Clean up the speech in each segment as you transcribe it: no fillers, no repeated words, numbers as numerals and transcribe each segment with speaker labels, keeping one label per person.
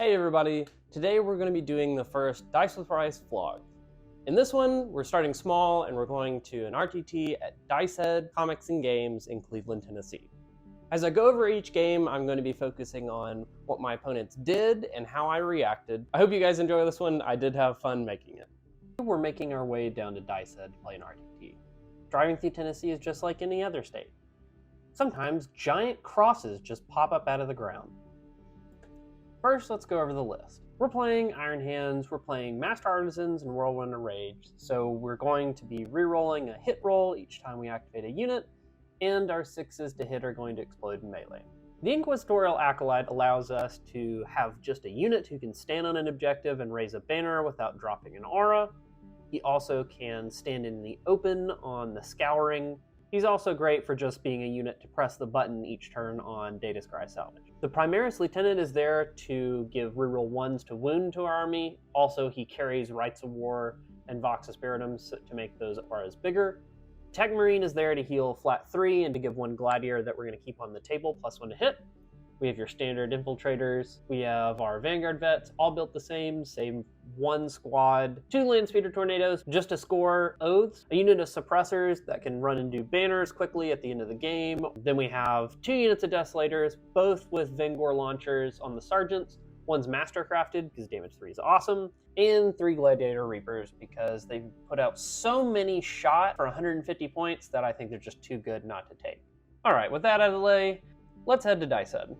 Speaker 1: Hey everybody, today we're going to be doing the first Dice with Rice vlog. In this one, we're starting small and we're going to an RTT at Dicehead Comics and Games in Cleveland, Tennessee. As I go over each game, I'm going to be focusing on what my opponents did and how I reacted. I hope you guys enjoy this one. I did have fun making it. We're making our way down to Dicehead to play an RTT. Driving through Tennessee is just like any other state. Sometimes giant crosses just pop up out of the ground. First, let's go over the list. We're playing Iron Hands, we're playing Master Artisans, and Whirlwind of Rage, so we're going to be re-rolling a hit roll each time we activate a unit, and our 6s to hit are going to explode in melee. The Inquisitorial Acolyte allows us to have just a unit who can stand on an objective and raise a banner without dropping an aura. He also can stand in the open on the Scouring. He's also great for just being a unit to press the button each turn on Data Scry Salvage. The Primaris Lieutenant is there to give reroll 1s to wound to our army. Also, he carries Rites of War and Vox Aspiratum to make those auras bigger. Tech Marine is there to heal flat 3 and to give 1 Gladiator that we're going to keep on the table, +1 to hit. We have your standard infiltrators. We have our Vanguard vets, all built the same 1 squad, 2 Landspeeder Tornadoes just to score oaths, a unit of suppressors that can run and do banners quickly at the end of the game. Then we have 2 units of Desolators, both with Vengor launchers on the sergeants. 1's mastercrafted because damage 3 is awesome, and 3 Gladiator Reapers because they put out so many shot for 150 points that I think they're just too good not to take. All right, with that out of the way, let's head to Dicehead.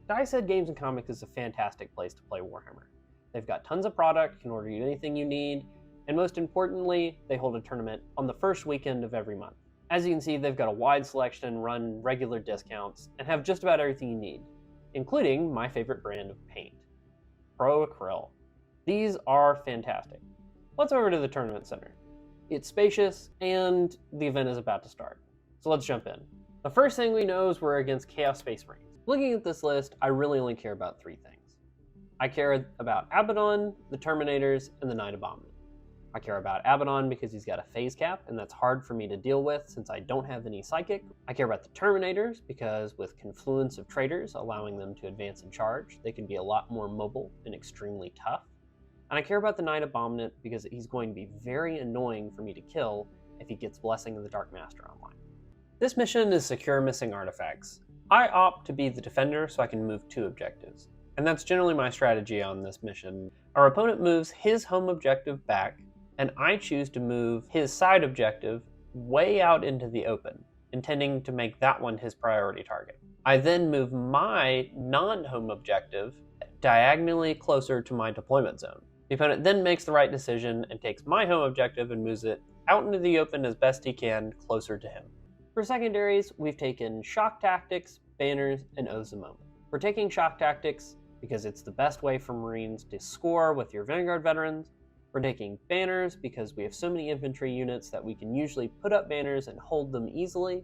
Speaker 1: Dicehead Games and Comics is a fantastic place to play Warhammer. They've got tons of product, can order you anything you need, and most importantly, they hold a tournament on the first weekend of every month. As you can see, they've got a wide selection, run regular discounts, and have just about everything you need, including my favorite brand of paint, Pro Acryl. These are fantastic. Let's over to the tournament center. It's spacious, and the event is about to start. So let's jump in. The first thing we know is we're against Chaos Space Marines. Looking at this list, I really only care about 3 things. I care about Abaddon, the Terminators, and the Knight Abominant. I care about Abaddon because he's got a phase cap, and that's hard for me to deal with since I don't have any Psychic. I care about the Terminators because with Confluence of Traitors allowing them to advance and charge, they can be a lot more mobile and extremely tough. And I care about the Knight Abominant because he's going to be very annoying for me to kill if he gets Blessing of the Dark Master online. This mission is Secure Missing Artifacts. I opt to be the defender so I can move 2 objectives, and that's generally my strategy on this mission. Our opponent moves his home objective back, and I choose to move his side objective way out into the open, intending to make that one his priority target. I then move my non-home objective diagonally closer to my deployment zone. The opponent then makes the right decision and takes my home objective and moves it out into the open as best he can, closer to him. For secondaries, we've taken Shock Tactics, Banners, and Oaths of Moment. We're taking Shock Tactics because it's the best way for Marines to score with your Vanguard veterans. We're taking Banners because we have so many infantry units that we can usually put up banners and hold them easily.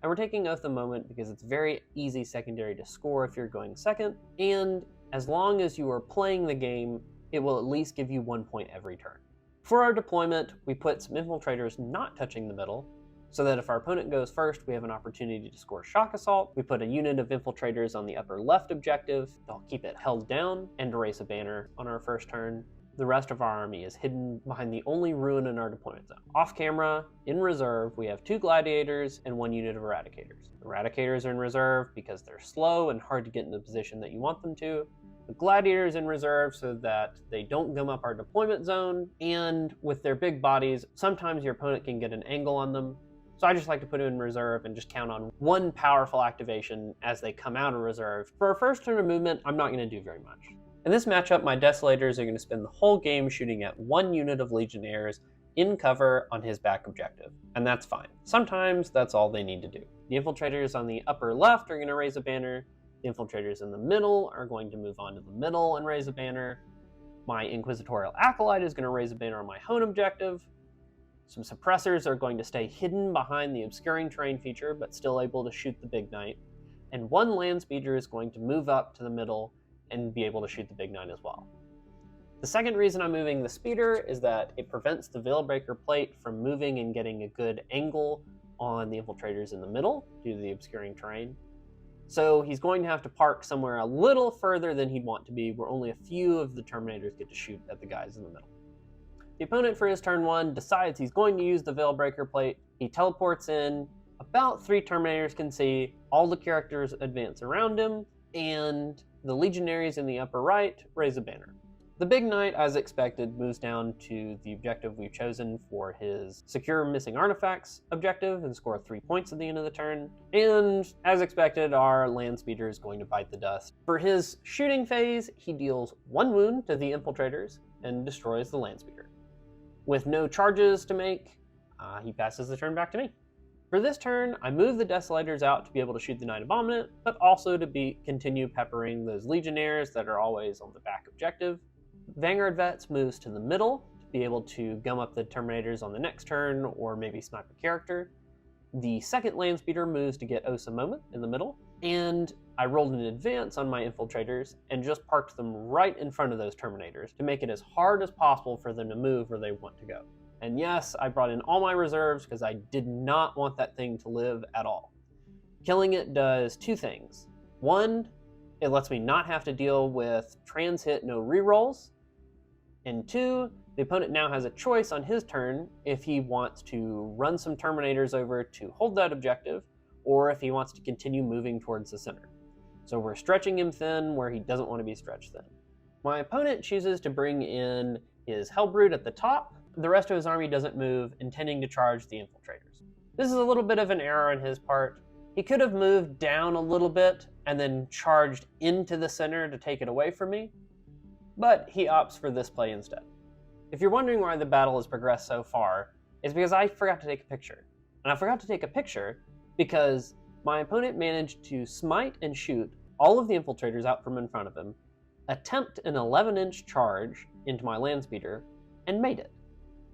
Speaker 1: And we're taking Oath of Moment because it's very easy secondary to score if you're going second, and as long as you are playing the game, it will at least give you 1 point every turn. For our deployment, we put some infiltrators not touching the middle, so that if our opponent goes first, we have an opportunity to score Shock Assault. We put a unit of infiltrators on the upper left objective. They'll keep it held down and erase a banner on our first turn. The rest of our army is hidden behind the only ruin in our deployment zone. Off camera, in reserve, we have 2 Gladiators and 1 unit of Eradicators. Eradicators are in reserve because they're slow and hard to get in the position that you want them to. The Gladiators in reserve so that they don't gum up our deployment zone, and with their big bodies, sometimes your opponent can get an angle on them. So I just like to put them in reserve and just count on 1 powerful activation as they come out of reserve. For our first turn of movement, I'm not going to do very much. In this matchup, my Desolators are going to spend the whole game shooting at 1 unit of Legionnaires in cover on his back objective, and that's fine. Sometimes that's all they need to do. The Infiltrators on the upper left are going to raise a banner. The Infiltrators in the middle are going to move on to the middle and raise a banner. My Inquisitorial Acolyte is going to raise a banner on my home objective. Some suppressors are going to stay hidden behind the obscuring terrain feature, but still able to shoot the Big Knight. And 1 Landspeeder is going to move up to the middle and be able to shoot the Big Knight as well. The second reason I'm moving the Speeder is that it prevents the Veilbreaker plate from moving and getting a good angle on the Infiltrators in the middle due to the obscuring terrain. So he's going to have to park somewhere a little further than he'd want to be, where only a few of the Terminators get to shoot at the guys in the middle. The opponent for his turn 1 decides he's going to use the Veilbreaker plate. He teleports in, about 3 Terminators can see, all the characters advance around him, and the Legionaries in the upper right raise a banner. The Big Knight, as expected, moves down to the objective we've chosen for his Secure Missing Artifacts objective and score 3 points at the end of the turn. And, as expected, our Land Speeder is going to bite the dust. For his shooting phase, he deals 1 wound to the Infiltrators and destroys the Land Speeder. With no charges to make, he passes the turn back to me. For this turn, I move the Desolators out to be able to shoot the Knight Abominant, but also to continue peppering those Legionnaires that are always on the back objective. Vanguard Vets moves to the middle to be able to gum up the Terminators on the next turn, or maybe snipe a character. The second Land Speeder moves to get Osa Moment in the middle, and I rolled an advance on my Infiltrators and just parked them right in front of those Terminators to make it as hard as possible for them to move where they want to go. And yes, I brought in all my reserves because I did not want that thing to live at all. Killing it does 2 things. 1, it lets me not have to deal with trans hit no rerolls. And 2, the opponent now has a choice on his turn if he wants to run some Terminators over to hold that objective, or if he wants to continue moving towards the center. So we're stretching him thin where he doesn't want to be stretched thin. My opponent chooses to bring in his Hellbrute at the top. The rest of his army doesn't move, intending to charge the Infiltrators. This is a little bit of an error on his part. He could have moved down a little bit and then charged into the center to take it away from me, but he opts for this play instead. If you're wondering why the battle has progressed so far, it's because I forgot to take a picture. And I forgot to take a picture because my opponent managed to smite and shoot all of the Infiltrators out from in front of him, attempt an 11-inch charge into my Land Speeder, and made it.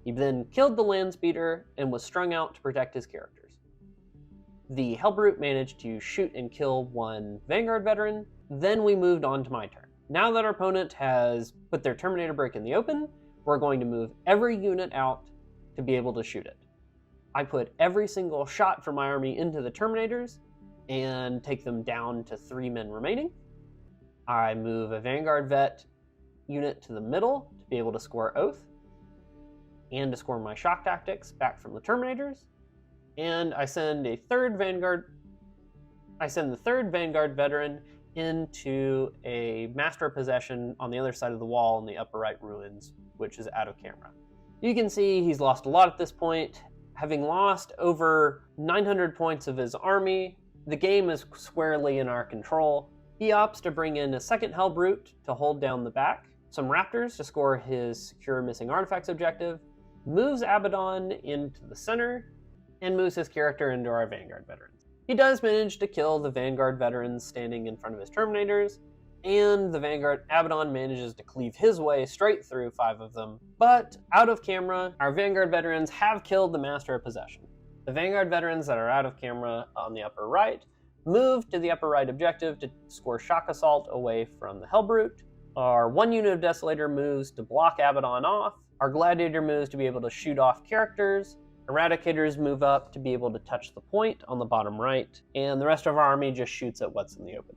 Speaker 1: He then killed the Land Speeder and was strung out to protect his characters. The Hellbrute managed to shoot and kill 1 Vanguard Veteran, then we moved on to my turn. Now that our opponent has put their Terminator brick in the open, we're going to move every unit out to be able to shoot it. I put every single shot from my army into the Terminators and take them down to 3 men remaining. I move a Vanguard Vet unit to the middle to be able to score Oath and to score my Shock Tactics back from the Terminators. And I send the third Vanguard Veteran into a Master of Possession on the other side of the wall in the upper right ruins, which is out of camera. You can see he's lost a lot at this point. Having lost over 900 points of his army, the game is squarely in our control. He opts to bring in a second Hellbrute to hold down the back, some Raptors to score his Secure Missing Artifacts objective, moves Abaddon into the center, and moves his character into our Vanguard Veterans. He does manage to kill the Vanguard Veterans standing in front of his Terminators, and the Vanguard Abaddon manages to cleave his way straight through 5 of them. But out of camera, our Vanguard Veterans have killed the Master of Possession. The Vanguard Veterans that are out of camera on the upper right move to the upper right objective to score Shock Assault away from the Hellbrute. Our 1 unit of Desolator moves to block Abaddon off. Our Gladiator moves to be able to shoot off characters. Eradicators move up to be able to touch the point on the bottom right, and the rest of our army just shoots at what's in the open.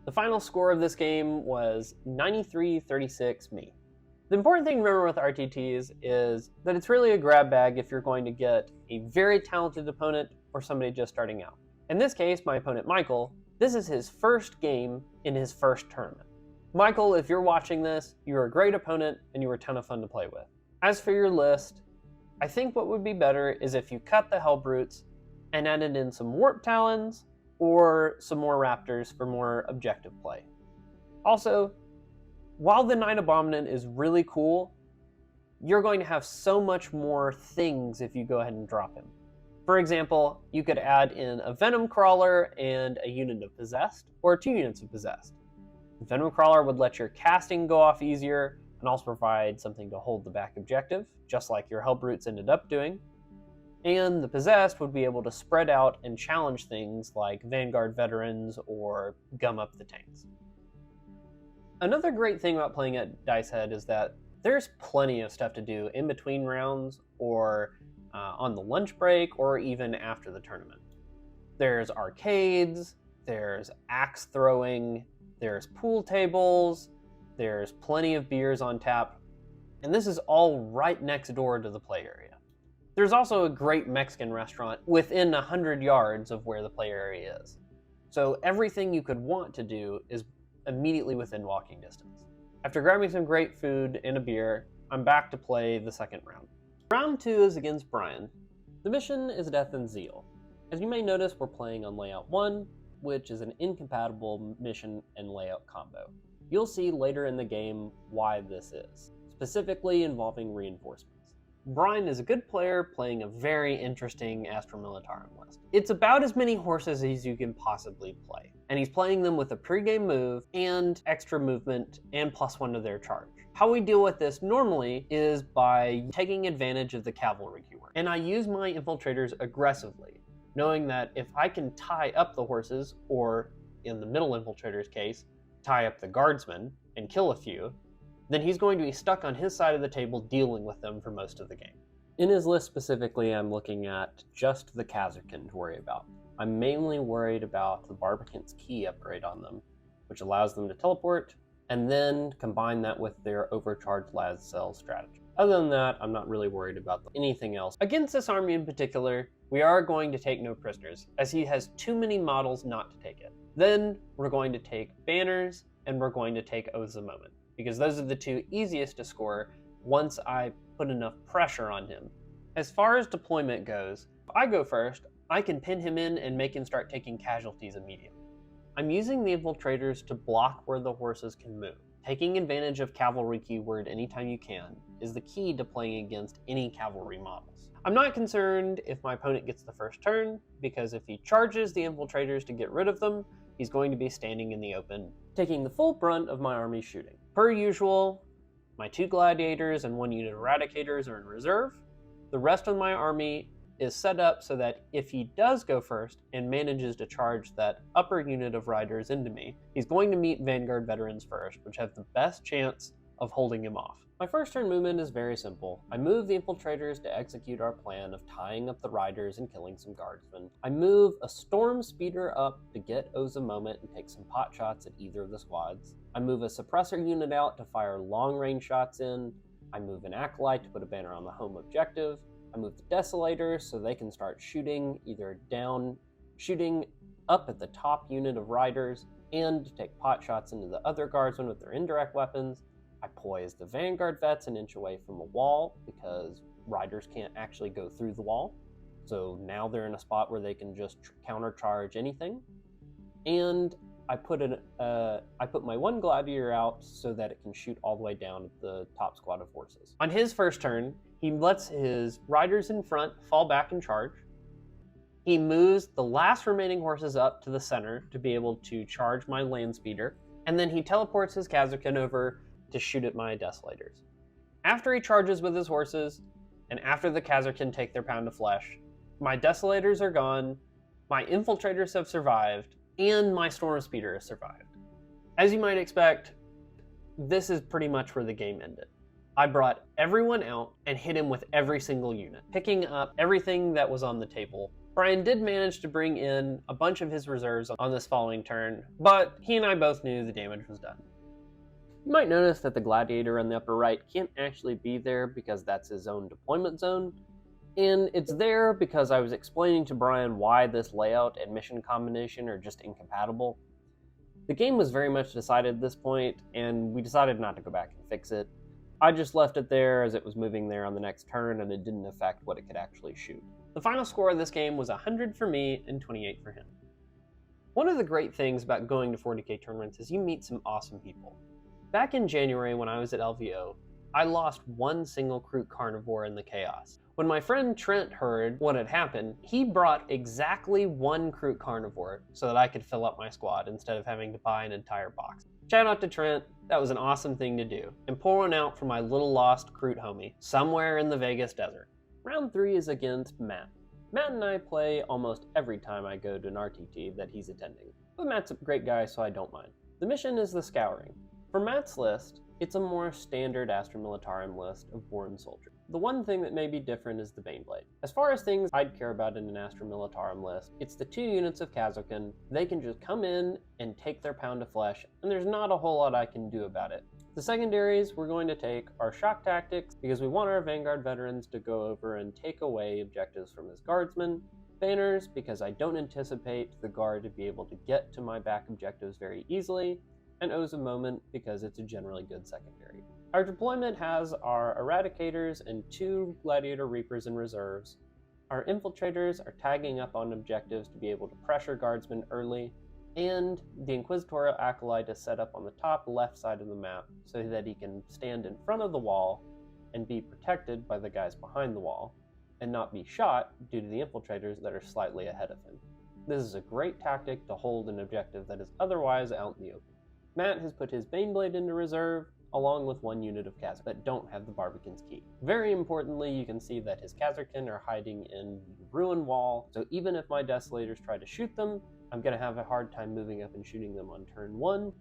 Speaker 1: The final score of this game was 93-36 me. The important thing to remember with RTTs is that it's really a grab bag if you're going to get a very talented opponent or somebody just starting out. In this case, my opponent Michael, this is his first game in his first tournament. Michael, if you're watching this, you're a great opponent and you were a ton of fun to play with. As for your list, I think what would be better is if you cut the Hellbrutes and added in some Warp Talons or some more Raptors for more objective play. Also, while the Knight Abominant is really cool, you're going to have so much more things if you go ahead and drop him. For example, you could add in a Venom Crawler and a unit of Possessed, or 2 units of Possessed. The Venom Crawler would let your casting go off easier and also provide something to hold the back objective, just like your Hellbrutes ended up doing. And the Possessed would be able to spread out and challenge things like Vanguard Veterans or gum up the tanks. Another great thing about playing at Dicehead is that there's plenty of stuff to do in between rounds or on the lunch break or even after the tournament. There's arcades, there's axe throwing, there's pool tables, there's plenty of beers on tap, and this is all right next door to the play area. There's also a great Mexican restaurant within 100 yards of where the play area is. So everything you could want to do is immediately within walking distance. After grabbing some great food and a beer, I'm back to play the second round. Round 2 is against Brian. The mission is Death and Zeal. As you may notice, we're playing on layout 1, which is an incompatible mission and layout combo. You'll see later in the game why this is, specifically involving reinforcements. Brian is a good player playing a very interesting Astra Militarum list. It's about as many horses as you can possibly play, and he's playing them with a pregame move and extra movement and +1 to their charge. How we deal with this normally is by taking advantage of the cavalry keyword, and I use my infiltrators aggressively, knowing that if I can tie up the horses, or in the middle infiltrator's case, tie up the guardsmen and kill a few, then he's going to be stuck on his side of the table dealing with them for most of the game. In his list specifically, I'm looking at just the Khazarkin to worry about. I'm mainly worried about the Barbican's Key upgrade on them, which allows them to teleport, and then combine that with their overcharged las cell strategy. Other than that, I'm not really worried about anything else. Against this army in particular, we are going to take no prisoners, as he has too many models not to take it. Then we're going to take banners, and we're going to take Oaths of Moment, because those are the two easiest to score once I put enough pressure on him. As far as deployment goes, if I go first, I can pin him in and make him start taking casualties immediately. I'm using the infiltrators to block where the horses can move. Taking advantage of cavalry keyword anytime you can is the key to playing against any cavalry models. I'm not concerned if my opponent gets the first turn, because if he charges the infiltrators to get rid of them, he's going to be standing in the open, taking the full brunt of my army shooting. Per usual, my 2 gladiators and 1 unit of eradicators are in reserve. The rest of my army is set up so that if he does go first and manages to charge that upper unit of riders into me, he's going to meet Vanguard veterans first, which have the best chance of holding him off. My first turn movement is very simple. I move the infiltrators to execute our plan of tying up the riders and killing some guardsmen. I move a storm speeder up to get Oaths of Moment and take some pot shots at either of the squads. I move a suppressor unit out to fire long range shots in. I move an acolyte to put a banner on the home objective. I move the desolators so they can start shooting either down, shooting up at the top unit of riders, and to take pot shots into the other guardsmen with their indirect weapons. I poise the Vanguard vets an inch away from a wall because riders can't actually go through the wall. So now they're in a spot where they can just countercharge anything. And I put my 1 gladiator out so that it can shoot all the way down at the top squad of horses. On his first turn, he lets his riders in front fall back and charge. He moves the last remaining horses up to the center to be able to charge my land speeder, and then he teleports his Khazarkin over to shoot at my desolators. After he charges with his horses, and after the Khazarkin take their pound of flesh, my desolators are gone, my infiltrators have survived, and my storm speeder has survived. As you might expect, this is pretty much where the game ended. I brought everyone out and hit him with every single unit, picking up everything that was on the table. Brian did manage to bring in a bunch of his reserves on this following turn, but he and I both knew the damage was done. You might notice that the gladiator on the upper right can't actually be there because that's his own deployment zone, and it's there because I was explaining to Brian why this layout and mission combination are just incompatible. The game was very much decided at this point, and we decided not to go back and fix it. I just left it there as it was moving there on the next turn, and it didn't affect what it could actually shoot. The final score of this game was 100 for me and 28 for him. One of the great things about going to 40k tournaments is you meet some awesome people. Back in January when I was at LVO, I lost 1 single Kroot carnivore in the chaos. When my friend Trent heard what had happened, he brought exactly 1 Kroot carnivore so that I could fill up my squad instead of having to buy an entire box. Shout out to Trent, that was an awesome thing to do. And pour one out for my little lost Kroot homie, somewhere in the Vegas desert. Round 3 is against Matt. Matt and I play almost every time I go to an RTT that he's attending. But Matt's a great guy, so I don't mind. The mission is the Scouring. For Matt's list, it's a more standard Astra Militarum list of born soldiers. The one thing that may be different is the Baneblade. As far as things I'd care about in an Astra Militarum list, it's the 2 units of Kazarkin. They can just come in and take their pound of flesh, and there's not a whole lot I can do about it. The secondaries we're going to take are shock tactics, because we want our Vanguard veterans to go over and take away objectives from his guardsmen. Banners, because I don't anticipate the guard to be able to get to my back objectives very easily. And O's a Moment, because it's a generally good secondary. Our deployment has our Eradicators and 2 Gladiator Reapers in reserves. Our Infiltrators are tagging up on objectives to be able to pressure guardsmen early, and the Inquisitorial Acolyte is set up on the top left side of the map so that he can stand in front of the wall and be protected by the guys behind the wall, and not be shot due to the Infiltrators that are slightly ahead of him. This is a great tactic to hold an objective that is otherwise out in the open. Matt has put his Baneblade into reserve, along with 1 unit of Kazarkin that don't have the Barbican's Key. Very importantly, you can see that his Kazarkin are hiding in the ruin wall, so even if my Desolators try to shoot them, I'm going to have a hard time moving up and shooting them on turn 1,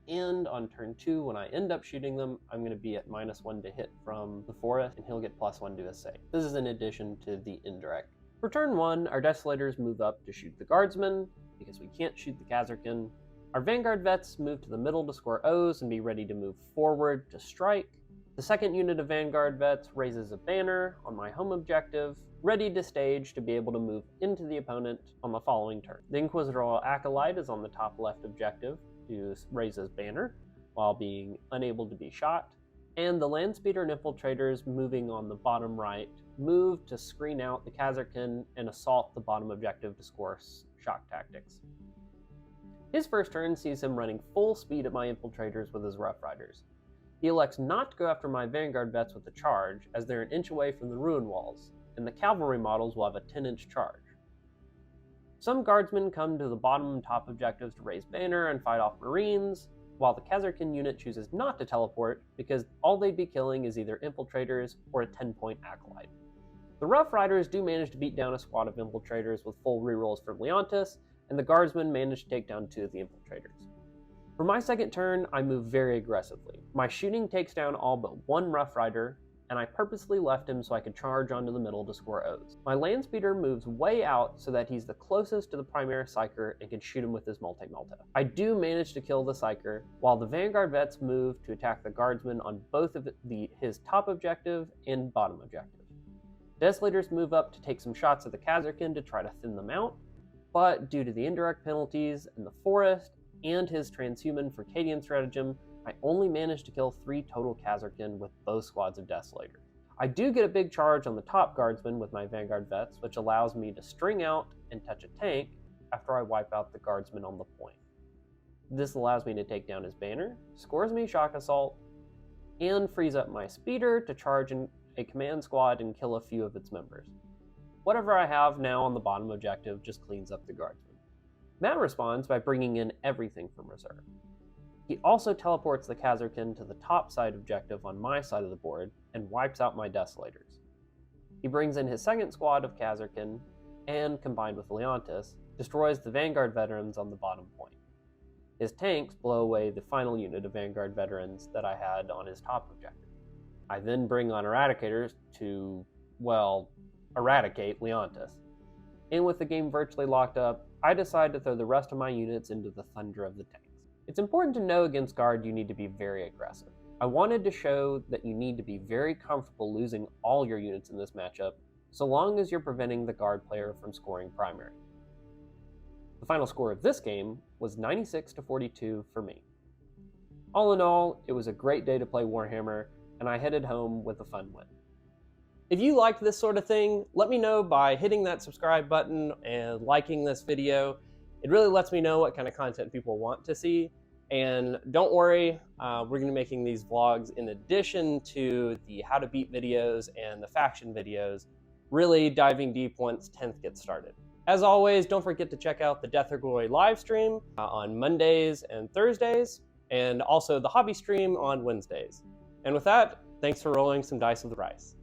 Speaker 1: and on turn 2, when I end up shooting them, I'm going to be at -1 to hit from the forest, and he'll get +1 to his save. This is in addition to the indirect. For turn 1, our Desolators move up to shoot the Guardsmen, because we can't shoot the Kazarkin. Our Vanguard Vets move to the middle to score O's and be ready to move forward to strike. The second unit of Vanguard Vets raises a banner on my home objective, ready to stage to be able to move into the opponent on the following turn. The Inquisitorial Acolyte is on the top left objective to raise his banner while being unable to be shot. And the Landspeeder and Infiltrators moving on the bottom right move to screen out the Kazarkin and assault the bottom objective to score shock tactics. His first turn sees him running full speed at my Infiltrators with his Rough Riders. He elects not to go after my Vanguard Vets with a charge, as they're an inch away from the ruin walls, and the cavalry models will have a 10-inch charge. Some guardsmen come to the bottom and top objectives to raise banner and fight off Marines, while the Kazarkin unit chooses not to teleport because all they'd be killing is either Infiltrators or a 10-point Acolyte. The Rough Riders do manage to beat down a squad of Infiltrators with full rerolls from Leontis, and the Guardsmen manage to take down 2 of the Infiltrators. For my second turn, I move very aggressively. My shooting takes down all but 1 Rough Rider, and I purposely left him so I could charge onto the middle to score O's. My Landspeeder moves way out so that he's the closest to the Primaris Psyker and can shoot him with his Multi-Melta. I do manage to kill the Psyker, while the Vanguard Vets move to attack the Guardsmen on both of his top objective and bottom objective. Desolators move up to take some shots at the Kazarkin to try to thin them out, but due to the indirect penalties in the forest and his transhuman Furcadian stratagem, I only managed to kill 3 total Kazarkin with both squads of Desolators. I do get a big charge on the top Guardsman with my Vanguard Vets, which allows me to string out and touch a tank after I wipe out the Guardsman on the point. This allows me to take down his banner, scores me Shock Assault, and frees up my Speeder to charge in a command squad and kill a few of its members. Whatever I have now on the bottom objective just cleans up the Guardsman. Matt responds by bringing in everything from reserve. He also teleports the Kazarkin to the top side objective on my side of the board and wipes out my Desolators. He brings in his second squad of Kazarkin and, combined with Leontis, destroys the Vanguard veterans on the bottom point. His tanks blow away the final unit of Vanguard veterans that I had on his top objective. I then bring on Eradicators to, eradicate Leontis. And with the game virtually locked up, I decide to throw the rest of my units into the thunder of the tanks. It's important to know against Guard you need to be very aggressive. I wanted to show that you need to be very comfortable losing all your units in this matchup, so long as you're preventing the Guard player from scoring primary. The final score of this game was 96-42 for me. All in all, it was a great day to play Warhammer, and I headed home with a fun win. If you liked this sort of thing, let me know by hitting that subscribe button and liking this video. It really lets me know what kind of content people want to see. And don't worry, we're going to be making these vlogs in addition to the how to beat videos and the faction videos, really diving deep once 10th gets started. As always, don't forget to check out the Death or Glory live stream on Mondays and Thursdays, and also the hobby stream on Wednesdays. And with that, thanks for rolling some dice with Rice.